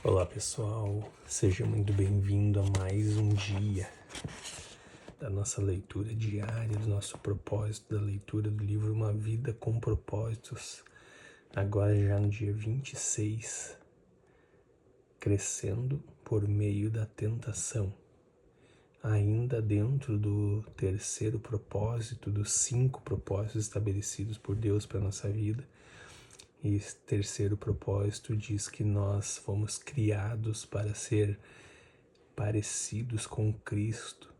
Olá pessoal, seja muito bem-vindo a mais um dia da nossa leitura diária, do nosso propósito da leitura do livro Uma Vida com Propósitos. Agora já no dia 26, crescendo por meio da tentação. Ainda dentro do terceiro propósito, dos 5 propósitos estabelecidos por Deus para a nossa vida. E esse terceiro propósito diz que nós fomos criados para ser parecidos com Cristo.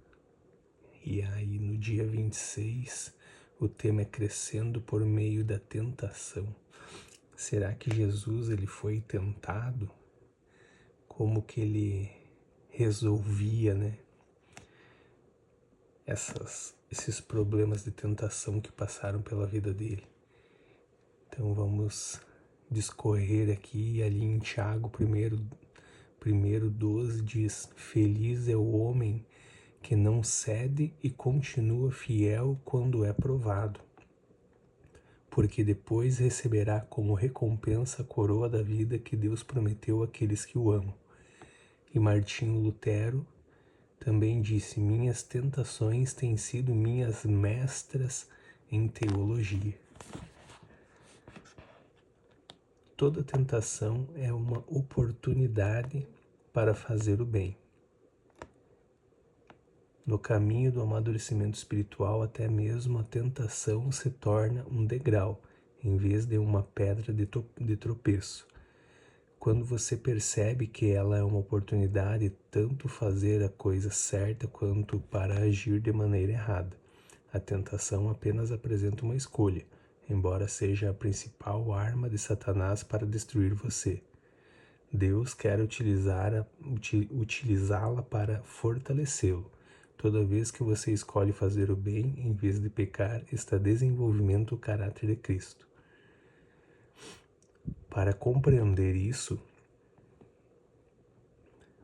E aí no dia 26, o tema é crescendo por meio da tentação. Será que Jesus ele foi tentado? Como que ele resolvia, esses problemas de tentação que passaram pela vida dele? Então vamos discorrer aqui. Ali em Tiago 1:12 diz: Feliz é o homem que não cede e continua fiel quando é provado, porque depois receberá como recompensa a coroa da vida que Deus prometeu àqueles que o amam. E Martinho Lutero também disse: minhas tentações têm sido minhas mestras em teologia. Toda tentação é uma oportunidade para fazer o bem. No caminho do amadurecimento espiritual, até mesmo a tentação se torna um degrau, em vez de uma pedra de tropeço. Quando você percebe que ela é uma oportunidade, tanto fazer a coisa certa quanto para agir de maneira errada. A tentação apenas apresenta uma escolha, embora seja a principal arma de Satanás para destruir você. Deus quer utilizá-la para fortalecê-lo. Toda vez que você escolhe fazer o bem em vez de pecar, está desenvolvendo o caráter de Cristo. Para compreender isso,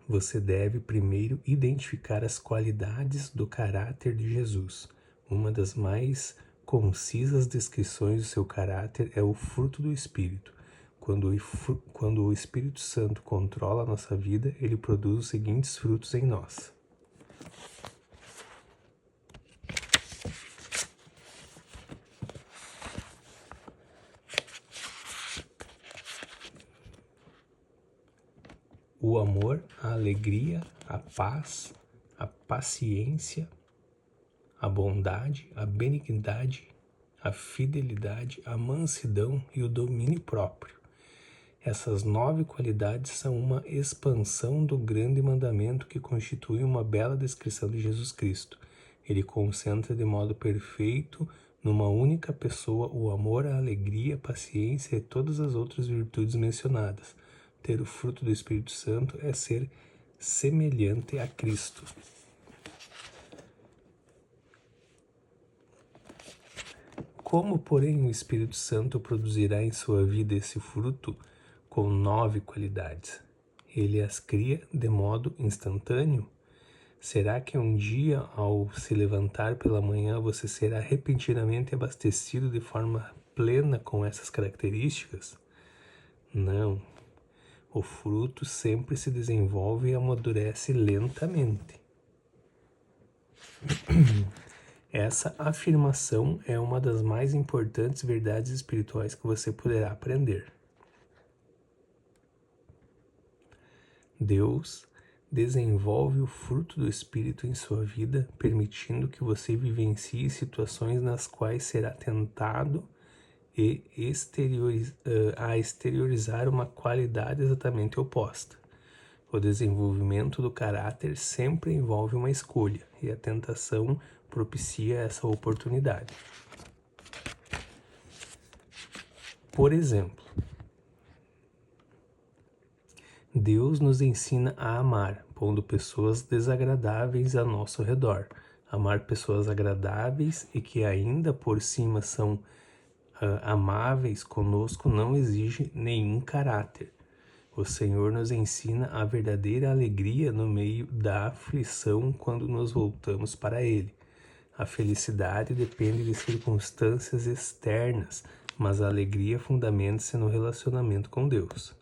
você deve primeiro identificar as qualidades do caráter de Jesus. Uma das mais concisas descrições do seu caráter é o fruto do Espírito. Quando o Espírito Santo controla a nossa vida, ele produz os seguintes frutos em nós. O amor, a alegria, a paz, a paciência, a bondade, a benignidade, a fidelidade, a mansidão e o domínio próprio. Essas 9 qualidades são uma expansão do grande mandamento que constitui uma bela descrição de Jesus Cristo. Ele concentra de modo perfeito numa única pessoa o amor, a alegria, a paciência e todas as outras virtudes mencionadas. Ter o fruto do Espírito Santo é ser semelhante a Cristo. Como, porém, o Espírito Santo produzirá em sua vida esse fruto com 9 qualidades? Ele as cria de modo instantâneo? Será que um dia, ao se levantar pela manhã, você será repentinamente abastecido de forma plena com essas características? Não. O fruto sempre se desenvolve e amadurece lentamente. Essa afirmação é uma das mais importantes verdades espirituais que você poderá aprender. Deus desenvolve o fruto do Espírito em sua vida, permitindo que você vivencie situações nas quais será tentado e a exteriorizar uma qualidade exatamente oposta. O desenvolvimento do caráter sempre envolve uma escolha, e a tentação propicia essa oportunidade. Por exemplo, Deus nos ensina a amar, pondo pessoas desagradáveis a nosso redor. Amar pessoas agradáveis e que ainda por cima são amáveis conosco não exige nenhum caráter. O Senhor nos ensina a verdadeira alegria no meio da aflição quando nos voltamos para Ele. A felicidade depende de circunstâncias externas, mas a alegria fundamenta-se no relacionamento com Deus.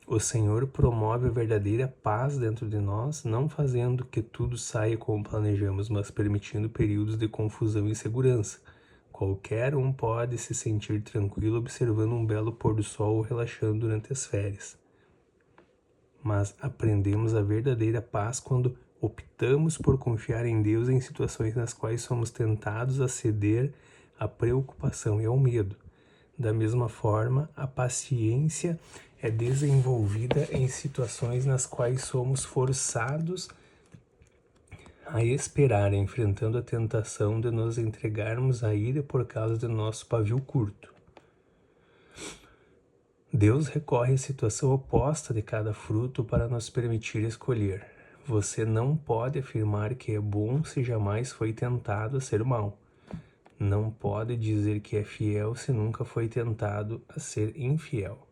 O Senhor promove a verdadeira paz dentro de nós, não fazendo que tudo saia como planejamos, mas permitindo períodos de confusão e insegurança. Qualquer um pode se sentir tranquilo observando um belo pôr do sol ou relaxando durante as férias. Mas aprendemos a verdadeira paz quando optamos por confiar em Deus em situações nas quais somos tentados a ceder à preocupação e ao medo. Da mesma forma, a paciência é desenvolvida em situações nas quais somos forçados a esperar, enfrentando a tentação de nos entregarmos à ira por causa do nosso pavio curto. Deus recorre à situação oposta de cada fruto para nos permitir escolher. Você não pode afirmar que é bom se jamais foi tentado a ser mal. Não pode dizer que é fiel se nunca foi tentado a ser infiel.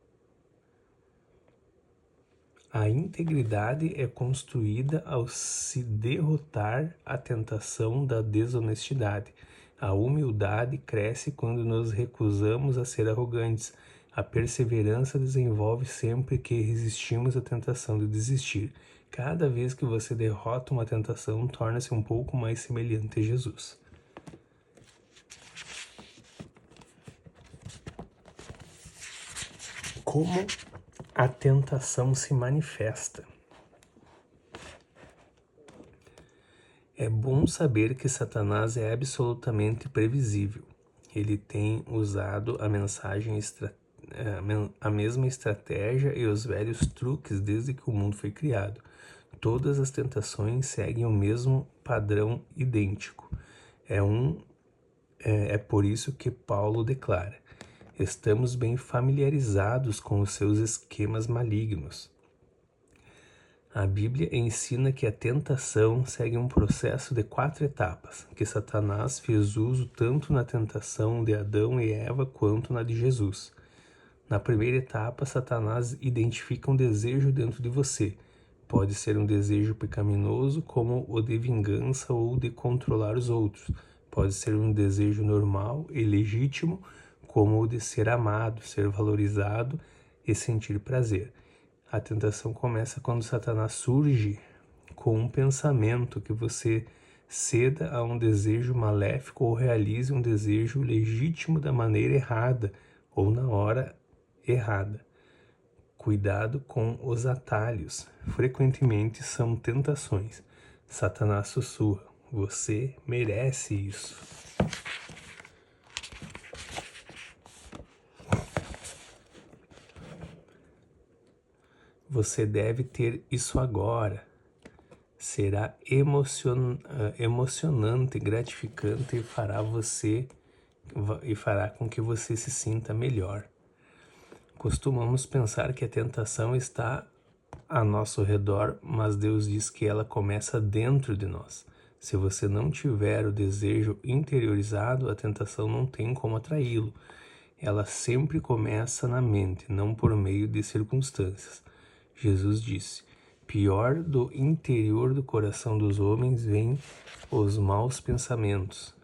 A integridade é construída ao se derrotar a tentação da desonestidade. A humildade cresce quando nos recusamos a ser arrogantes. A perseverança desenvolve sempre que resistimos à tentação de desistir. Cada vez que você derrota uma tentação, torna-se um pouco mais semelhante a Jesus. Como a tentação se manifesta? É bom saber que Satanás é absolutamente previsível. Ele tem usado a mesma estratégia e os velhos truques desde que o mundo foi criado. Todas as tentações seguem o mesmo padrão idêntico. É por isso que Paulo declara: estamos bem familiarizados com os seus esquemas malignos. A Bíblia ensina que a tentação segue um processo de 4 etapas, que Satanás fez uso tanto na tentação de Adão e Eva quanto na de Jesus. Na primeira etapa, Satanás identifica um desejo dentro de você. Pode ser um desejo pecaminoso, como o de vingança ou de controlar os outros. Pode ser um desejo normal e legítimo, como o de ser amado, ser valorizado e sentir prazer. A tentação começa quando Satanás surge com um pensamento que você ceda a um desejo maléfico ou realize um desejo legítimo da maneira errada ou na hora errada. Cuidado com os atalhos. Frequentemente são tentações. Satanás sussurra: você merece isso. Você deve ter isso agora. Será emocionante, gratificante e fará com que você se sinta melhor. Costumamos pensar que a tentação está a nosso redor, mas Deus diz que ela começa dentro de nós. Se você não tiver o desejo interiorizado, a tentação não tem como atraí-lo. Ela sempre começa na mente, não por meio de circunstâncias. Jesus disse: pior do interior do coração dos homens vêm os maus pensamentos,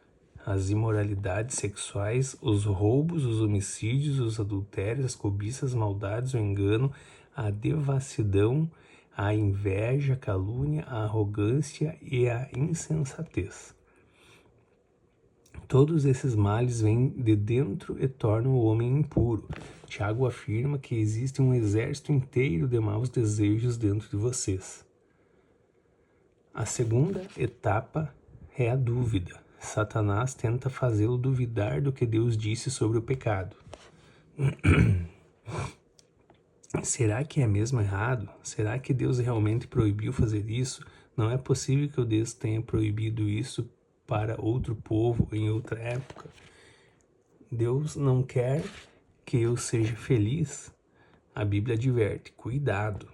as imoralidades sexuais, os roubos, os homicídios, os adultérios, as cobiças, maldades, o engano, a devassidão, a inveja, a calúnia, a arrogância e a insensatez. Todos esses males vêm de dentro e tornam o homem impuro. Tiago afirma que existe um exército inteiro de maus desejos dentro de vocês. A segunda etapa é a dúvida. Satanás tenta fazê-lo duvidar do que Deus disse sobre o pecado. Será que é mesmo errado? Será que Deus realmente proibiu fazer isso? Não é possível que Deus tenha proibido isso para outro povo em outra época. Deus não quer que eu seja feliz. A Bíblia adverte: cuidado.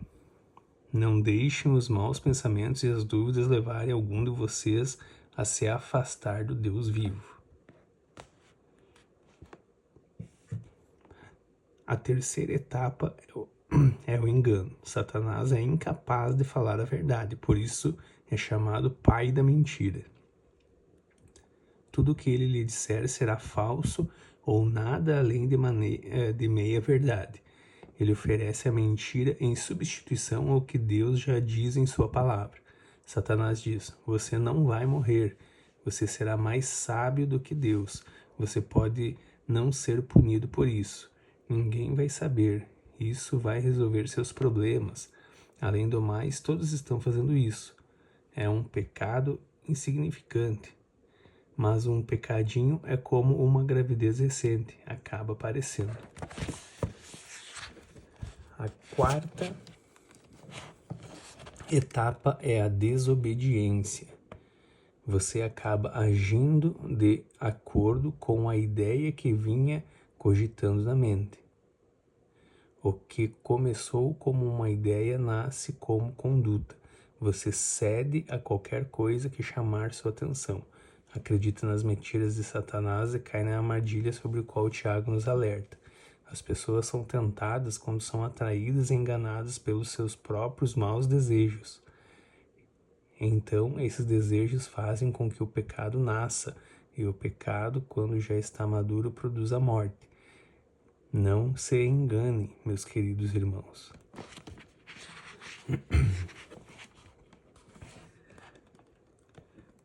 Não deixem os maus pensamentos e as dúvidas levarem algum de vocês a se afastar do Deus vivo. A terceira etapa é o engano. Satanás é incapaz de falar a verdade, por isso é chamado pai da mentira. Tudo que ele lhe disser será falso ou nada além de meia verdade. Ele oferece a mentira em substituição ao que Deus já diz em sua palavra. Satanás diz: você não vai morrer, você será mais sábio do que Deus, você pode não ser punido por isso, ninguém vai saber, isso vai resolver seus problemas. Além do mais, todos estão fazendo isso. É um pecado insignificante, mas um pecadinho é como uma gravidez recente, acaba aparecendo. A quarta etapa é a desobediência. Você acaba agindo de acordo com a ideia que vinha cogitando na mente. O que começou como uma ideia nasce como conduta. Você cede a qualquer coisa que chamar sua atenção. Acredita nas mentiras de Satanás e cai na armadilha sobre a qual Tiago nos alerta. As pessoas são tentadas quando são atraídas e enganadas pelos seus próprios maus desejos. Então, esses desejos fazem com que o pecado nasça, e o pecado, quando já está maduro, produz a morte. Não se engane, meus queridos irmãos.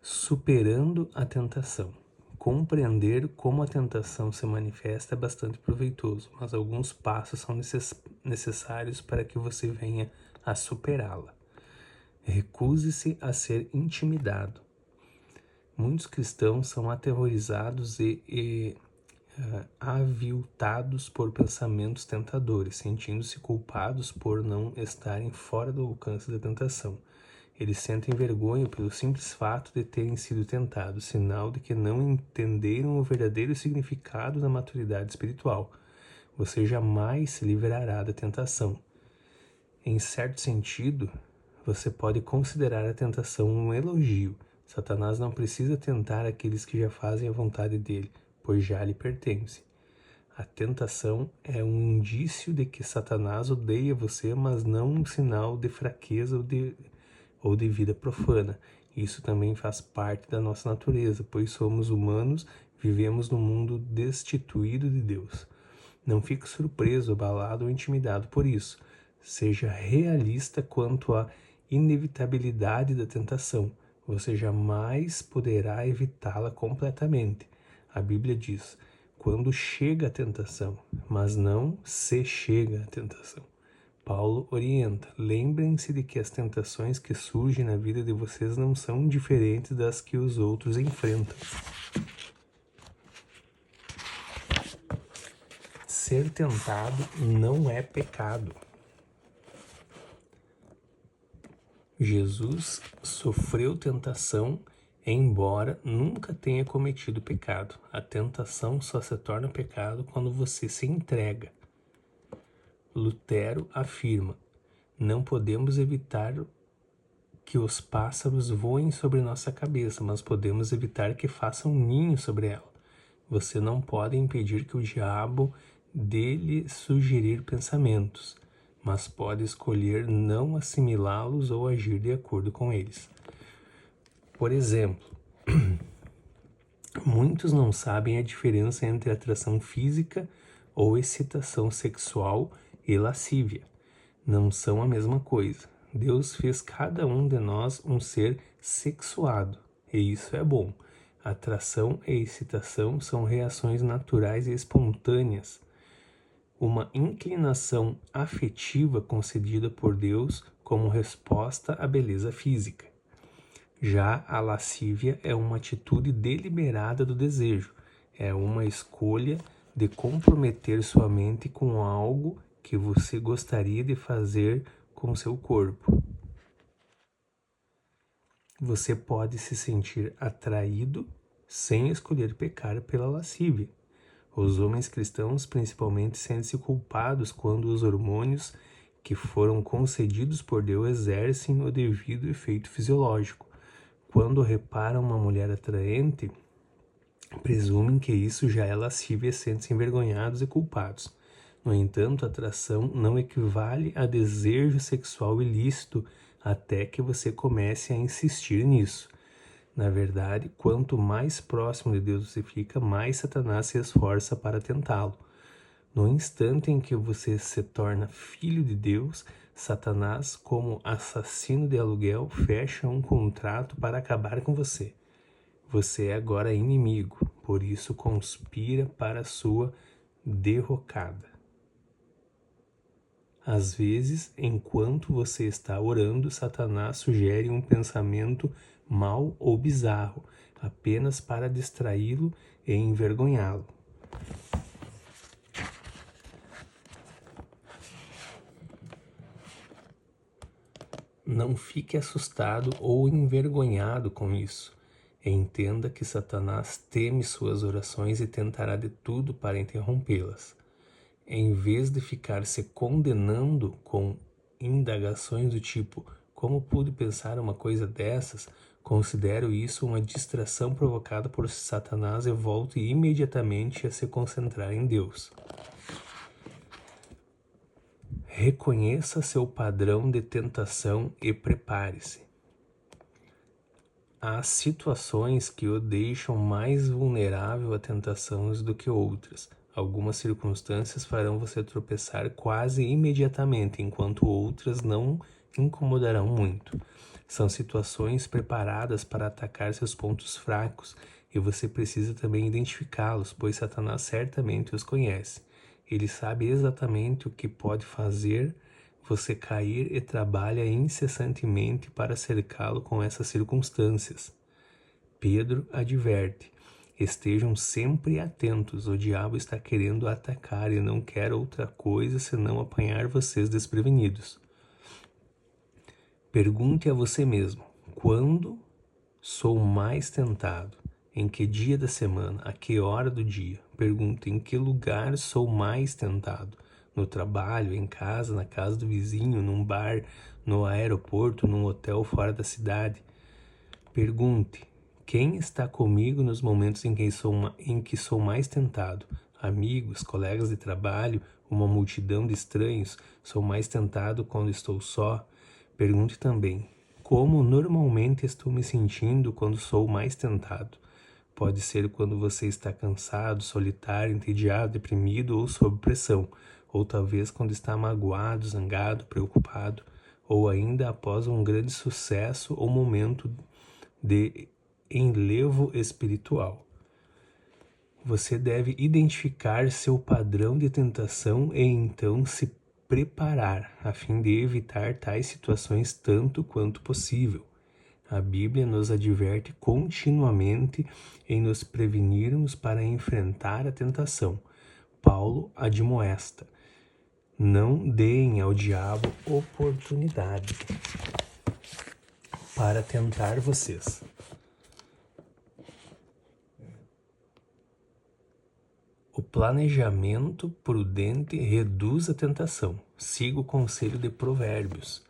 Superando a tentação. Compreender como a tentação se manifesta é bastante proveitoso, mas alguns passos são necessários para que você venha a superá-la. Recuse-se a ser intimidado. Muitos cristãos são aterrorizados e aviltados por pensamentos tentadores, sentindo-se culpados por não estarem fora do alcance da tentação. Eles sentem vergonha pelo simples fato de terem sido tentados, sinal de que não entenderam o verdadeiro significado da maturidade espiritual. Você jamais se livrará da tentação. Em certo sentido, você pode considerar a tentação um elogio. Satanás não precisa tentar aqueles que já fazem a vontade dele, pois já lhe pertence. A tentação é um indício de que Satanás odeia você, mas não um sinal de fraqueza ou de vida profana. Isso também faz parte da nossa natureza, pois somos humanos, vivemos num mundo destituído de Deus. Não fique surpreso, abalado ou intimidado por isso. Seja realista quanto à inevitabilidade da tentação. Você jamais poderá evitá-la completamente. A Bíblia diz: quando chega a tentação, mas não se chega à tentação. Paulo orienta: lembrem-se de que as tentações que surgem na vida de vocês não são diferentes das que os outros enfrentam. Ser tentado não é pecado. Jesus sofreu tentação, embora nunca tenha cometido pecado. A tentação só se torna pecado quando você se entrega. Lutero afirma: não podemos evitar que os pássaros voem sobre nossa cabeça, mas podemos evitar que façam ninho sobre ela. Você não pode impedir que o diabo dele sugerir pensamentos, mas pode escolher não assimilá-los ou agir de acordo com eles. Por exemplo, muitos não sabem a diferença entre atração física ou excitação sexual e lascívia. Não são a mesma coisa. Deus fez cada um de nós um ser sexuado, e isso é bom. Atração e excitação são reações naturais e espontâneas, uma inclinação afetiva concedida por Deus como resposta à beleza física. Já a lascívia é uma atitude deliberada do desejo, é uma escolha de comprometer sua mente com algo que você gostaria de fazer com seu corpo. Você pode se sentir atraído sem escolher pecar pela lascívia. Os homens cristãos principalmente sentem-se culpados quando os hormônios que foram concedidos por Deus exercem o devido efeito fisiológico. Quando reparam uma mulher atraente, presumem que isso já é lascívia e sentem-se envergonhados e culpados. No entanto, atração não equivale a desejo sexual ilícito até que você comece a insistir nisso. Na verdade, quanto mais próximo de Deus você fica, mais Satanás se esforça para tentá-lo. No instante em que você se torna filho de Deus, Satanás, como assassino de aluguel, fecha um contrato para acabar com você. Você é agora inimigo, por isso conspira para sua derrocada. Às vezes, enquanto você está orando, Satanás sugere um pensamento mau ou bizarro, apenas para distraí-lo e envergonhá-lo. Não fique assustado ou envergonhado com isso. Entenda que Satanás teme suas orações e tentará de tudo para interrompê-las. Em vez de ficar se condenando com indagações do tipo como pude pensar uma coisa dessas, considero isso uma distração provocada por Satanás e volte imediatamente a se concentrar em Deus. Reconheça seu padrão de tentação e prepare-se. Há situações que o deixam mais vulnerável a tentações do que outras. Algumas circunstâncias farão você tropeçar quase imediatamente, enquanto outras não incomodarão muito. São situações preparadas para atacar seus pontos fracos e você precisa também identificá-los, pois Satanás certamente os conhece. Ele sabe exatamente o que pode fazer você cair e trabalha incessantemente para cercá-lo com essas circunstâncias. Pedro adverte: estejam sempre atentos, o diabo está querendo atacar e não quer outra coisa senão apanhar vocês desprevenidos. Pergunte a você mesmo: quando sou mais tentado? Em que dia da semana? A que hora do dia? Pergunte: em que lugar sou mais tentado? No trabalho, em casa, na casa do vizinho, num bar, no aeroporto, num hotel fora da cidade? Pergunte: quem está comigo nos momentos em que sou mais tentado? Amigos, colegas de trabalho, uma multidão de estranhos? Sou mais tentado quando estou só? Pergunte também: como normalmente estou me sentindo quando sou mais tentado? Pode ser quando você está cansado, solitário, entediado, deprimido ou sob pressão, ou talvez quando está magoado, zangado, preocupado, ou ainda após um grande sucesso ou momento de enlevo espiritual. Você deve identificar seu padrão de tentação e então se preparar a fim de evitar tais situações tanto quanto possível. A Bíblia nos adverte continuamente em nos prevenirmos para enfrentar a tentação. Paulo admoesta: não deem ao diabo oportunidade para tentar vocês. O planejamento prudente reduz a tentação. Siga o conselho de Provérbios.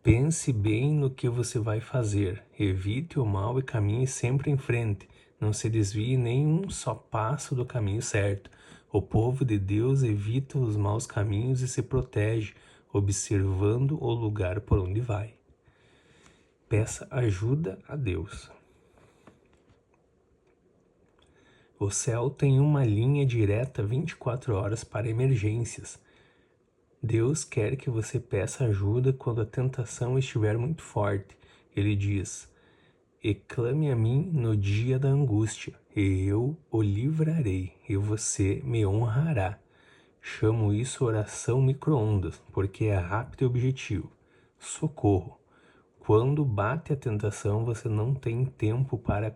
Pense bem no que você vai fazer. Evite o mal e caminhe sempre em frente. Não se desvie nem um só passo do caminho certo. O povo de Deus evita os maus caminhos e se protege, observando o lugar por onde vai. Peça ajuda a Deus. O céu tem uma linha direta 24 horas para emergências. Deus quer que você peça ajuda quando a tentação estiver muito forte. Ele diz: e clame a mim no dia da angústia, e eu o livrarei, e você me honrará. Chamo isso oração micro-ondas, porque é rápido e objetivo. Socorro. Quando bate a tentação, você não tem tempo para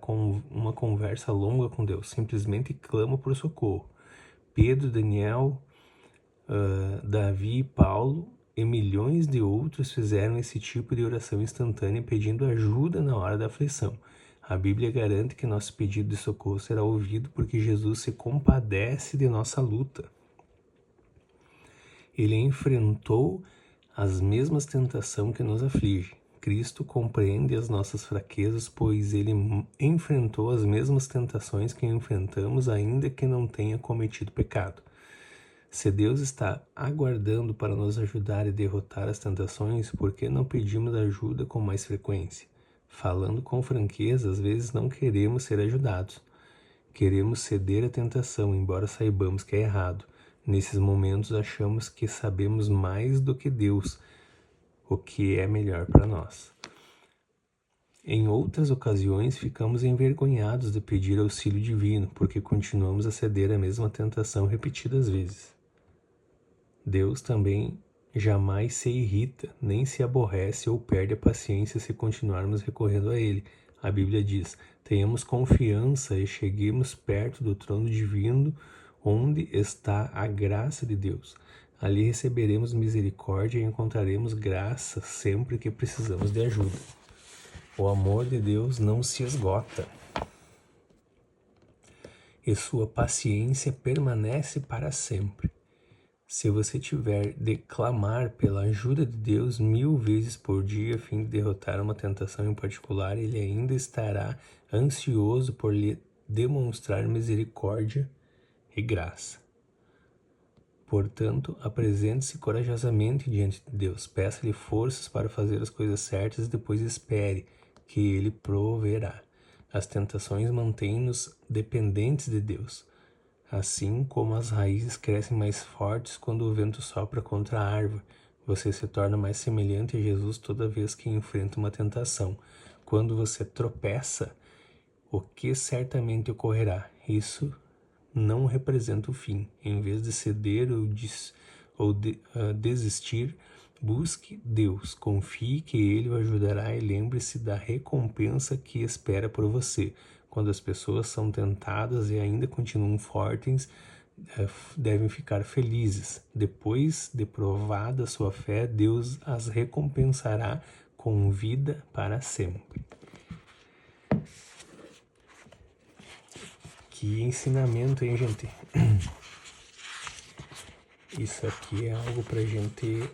uma conversa longa com Deus. Simplesmente clama por socorro. Pedro, Daniel, Davi, Paulo e milhões de outros fizeram esse tipo de oração instantânea pedindo ajuda na hora da aflição. A Bíblia garante que nosso pedido de socorro será ouvido porque Jesus se compadece de nossa luta. Ele enfrentou as mesmas tentações que nos aflige. Cristo compreende as nossas fraquezas, pois ele enfrentou as mesmas tentações que enfrentamos, ainda que não tenha cometido pecado. Se Deus está aguardando para nos ajudar e derrotar as tentações, por que não pedimos ajuda com mais frequência? Falando com franqueza, às vezes não queremos ser ajudados. Queremos ceder à tentação, embora saibamos que é errado. Nesses momentos achamos que sabemos mais do que Deus, o que é melhor para nós. Em outras ocasiões, ficamos envergonhados de pedir auxílio divino, porque continuamos a ceder à mesma tentação repetidas vezes. Deus também jamais se irrita, nem se aborrece ou perde a paciência se continuarmos recorrendo a Ele. A Bíblia diz: tenhamos confiança e cheguemos perto do trono divino, onde está a graça de Deus. Ali receberemos misericórdia e encontraremos graça sempre que precisamos de ajuda. O amor de Deus não se esgota, e sua paciência permanece para sempre. Se você tiver de clamar pela ajuda de Deus 1000 vezes por dia a fim de derrotar uma tentação em particular, Ele ainda estará ansioso por lhe demonstrar misericórdia e graça. Portanto, apresente-se corajosamente diante de Deus, peça-lhe forças para fazer as coisas certas e depois espere que Ele proverá. As tentações mantêm-nos dependentes de Deus, assim como as raízes crescem mais fortes quando o vento sopra contra a árvore. Você se torna mais semelhante a Jesus toda vez que enfrenta uma tentação. Quando você tropeça, o que certamente ocorrerá? Isso não representa o fim. Em vez de ceder ou desistir, busque Deus, confie que Ele o ajudará e lembre-se da recompensa que espera por você. Quando as pessoas são tentadas e ainda continuam fortes, devem ficar felizes. Depois de provada sua fé, Deus as recompensará com vida para sempre. Que ensinamento, hein, gente? Isso aqui é algo pra gente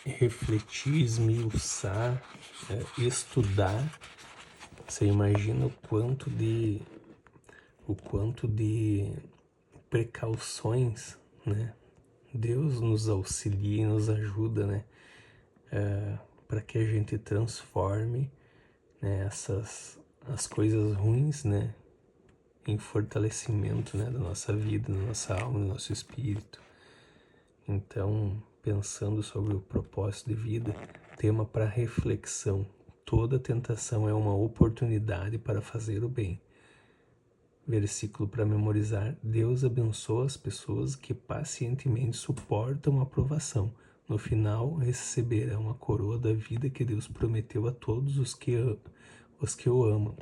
refletir, esmiuçar, estudar. Você imagina o quanto de precauções, né? Deus nos auxilia e nos ajuda, né? Para que a gente transforme, né, as coisas ruins, né, em fortalecimento, né, da nossa vida, da nossa alma, do nosso espírito. Então, pensando sobre o propósito de vida, tema para reflexão. Toda tentação é uma oportunidade para fazer o bem. Versículo para memorizar: Deus abençoa as pessoas que pacientemente suportam a provação. No final, receberão a coroa da vida que Deus prometeu a todos os que o amam.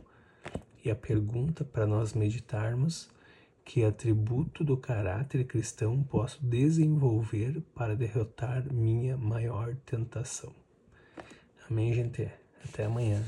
E a pergunta para nós meditarmos: que atributo do caráter cristão posso desenvolver para derrotar minha maior tentação? Amém, gente? Até amanhã.